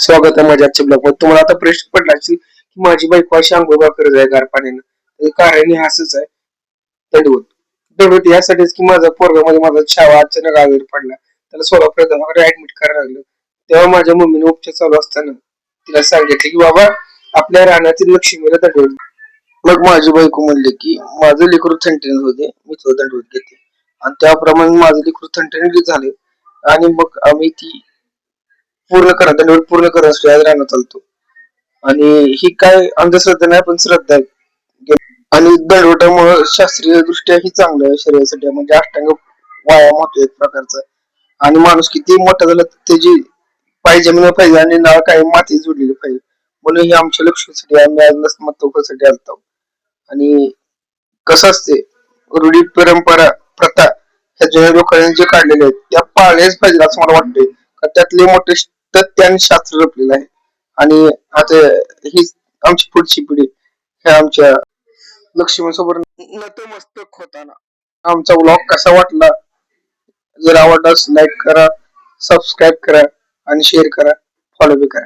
स्वागत आहे माझ्या आजच्या ब्लॉग मध्ये. तुम्हाला आता प्रश्न पडला असेल की माझी बायको अशी आंघोळ करत आहे गार पाण्यानं. कारण हे असंच आहे. दंडवत दंडवत यासाठीच की माझा पोरगा माझा छावा अचानक आजारी पडला. त्याला सोलापूर दवाखान्यात ऍडमिट करायला लागलं. तेव्हा माझ्या मम्मीने उपचार चालू असताना तिला सांगितले की बाबा आपल्या रानातील लक्ष्मीला दंडवत. मग माझी बायको म्हणली की माझं लेकरू थंडीत होते, मी तो दंडवत घेते. आणि त्याप्रमाणे माझं लेकरू थंडीत झाले. आणि मग आम्ही ती दंडवत पूर्ण करण्यासाठी आज रानात चालतो. आणि ही काय अंधश्रद्धा नाही पण श्रद्धा आहे. आणि दंडवटामुळे शास्त्रीय दृष्ट्या ही चांगलं आहे शरीरासाठी. म्हणजे अष्टांग व्यायाम होतो एक प्रकारचा. आणि माणूस किती मोठा झाला तर त्याची पाय जमीन पाहिजे आणि नाळ काय माती जोडलेली पाहिजे. म्हणून ही आमच्या लक्ष्मीसाठी आम्ही आज नसमतोसाठी आलतो. आणि कसं असते रूढी परंपरा प्रथा ह्या जुन्या लोकांनी जे काढलेले आहेत त्या पाळल्याच पाहिजे असं मला वाटतंय. त्यातले मोठे तथ्य आणि शास्त्र जपलेलं आहे. आणि आता ही आमची पुढची पिढी ह्या आमच्या लक्ष्मीसोबत नतमस्तक होताना. आमचा व्लॉग कसा वाटला, जर आवडलास लाईक करा, सबस्क्राईब करा आणि शेअर करा, फॉलो बी करा.